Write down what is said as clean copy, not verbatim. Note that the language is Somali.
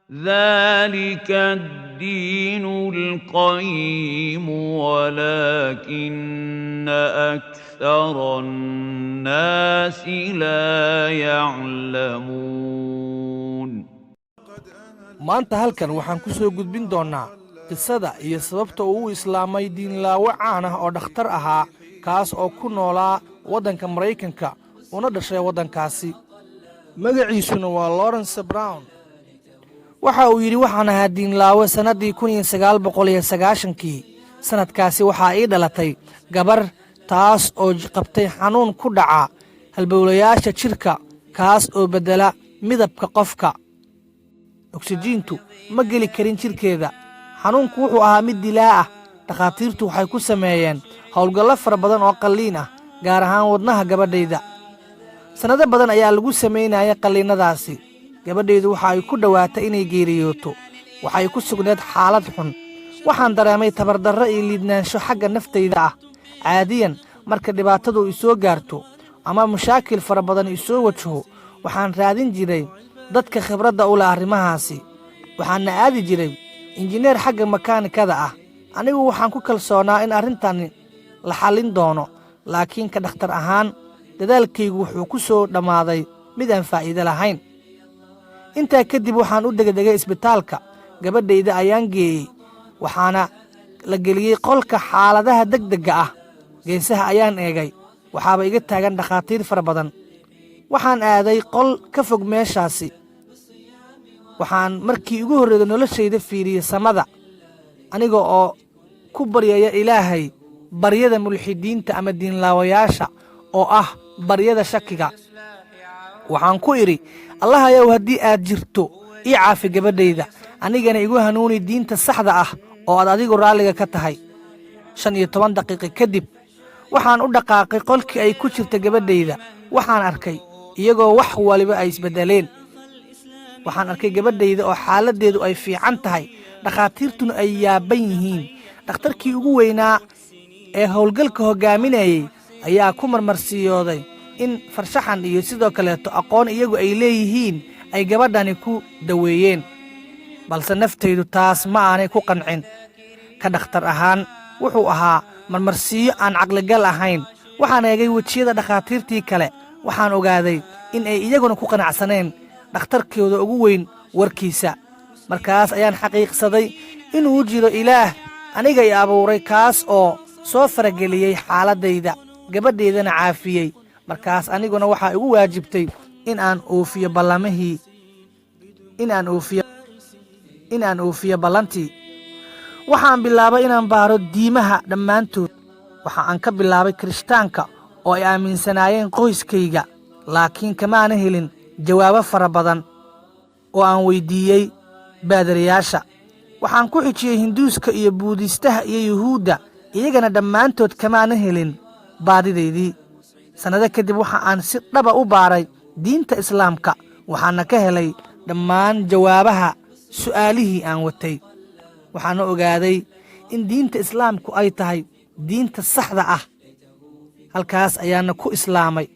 ذلك الدين القيم ولكن أكثر الناس لا يعلمون. maanta halkan waxaan ku soo gudbin doonnaa qisada iyo sababta uu u islaamay diinlaawe caan ah oo dhakhtar ahaa kaas oo ku noolaa waddanka Maraykanka una dhashay waddankaasi magaciisuna waa Lawrence Brown. waxa uu yidhi waxaan ahaa diinlaawe sannaddii 1990kii sannadkaasi waxaa ii dhalatay gabar taas oo qabtay xanuun ku dhaca halbowlayaasha jidhka kaas oo beddela midabka qofka oksijiintu ma geli karin jidhkeeda. xanuunku wuxuu ahaa mid dilaa ah. dhakhaatiirtu waxay ku sameeyeen howlgallo fara badan oo qalliin ah gaar ahaan wadnaha gabadhayda. sannado badan ayaa lagu samaynaya qalliinnadaasi. gabadhaydu waxa ay ku dhowaatay inay geeriyooto. waxay ku sugnayd xaalad xun. waxaan dareemay tabardarro iyo liidnaansho xagga naftayda ah. caadiyan marka dhibaatadu isoo gaarto ama mashaakil fara badan isoo wajaho waxaan raadin jiray dadka khibradda u leh arrimahaasi. waxaana aadi jiray injineer xagga makaanikada ah. anigu waxaan ku kalsoonaa in arrintani la xallin doono, laakiin ka dhakhtar ahaan dadaalkaygu wuxuu ku soo dhammaaday mid aan faa'iido lahayn. intaa kadib waxaan u degdegay isbitaalka. gabadhayda ayaan geeyey waxaana la geliyey qolka xaaladaha degdegga ah. geesaha ayaan eegay waxaaba iga taagan dhakhaatiir fara badan. waxaan aaday qol ka fog meeshaasi. waxaan markii ugu horreeda noloshayda fiiriyey samada aniga oo ku baryaya ilaahay baryada mulxidiinta ama diinlaawayaasha oo ah baryada shakiga. waxaan ku idhi allahayow haddii aad jirto ii caafi gabadhayda, anigana igu hanuuni diinta saxda ah oo aad adigu raalliga ka tahay. 15 daqiiqo kadib waxaan u dhaqaaqay qolkii ay ku jirta gabadhayda. waxaan arkay iyagoo wax waliba ay isbeddeleen. waxaan arkay gabadhayda oo xaaladdeedu ay fiican tahay, dhakhaatiirtuna ay yaaban yihiin. dhakhtarkii ugu weynaa ee howlgalka hoggaaminayey ayaa ku marmarsiyooday in farshaxan iyo sidoo kaleeto aqoon iyagu ay leeyihiin ay gabadhani ku daweeyeen. balse naftaydu taas ma aanay ku qancin. ka dhakhtar ahaan wuxuu ahaa marmarsiyo aan caqligal ahayn. waxaan eegay wejiyada dhakhaatiirtii kale. waxaan ogaaday in ay iyaguna ku qanacsaneen dhakhtarkooda ugu weyn warkiisa. markaas ayaan xaqiiqsaday inuu jiro ilaah aniga i abuuray kaas oo soo farageliyey xaaladdayda, gabadhaydana caafiyey. markaas aniguna waxaa igu waajibtay in aan oofiyo ballantii. waxaan bilaabay inaan baaro diimaha dhammaantood. waxa aan ka bilaabay kirishtaanka oo ay aaminsanaayeen qoyskayga, laakiin kamaana helin jawaabo fara badan oo aan weyddiiyey baadariyaasha. waxaan ku xijiyey hinduuska iyo buudistaha iyo yuhuudda, iyagana dhammaantood kamaana helin baadidaydii. sannado kadib waxa aan si dhaba u baaray diinta islaamka, waxaana ka helay dhammaan jawaabaha su'aalihii aan watay. waxaana ogaaday in diinta islaamku ay tahay diinta saxda ah. halkaas ayaana ku islaamay.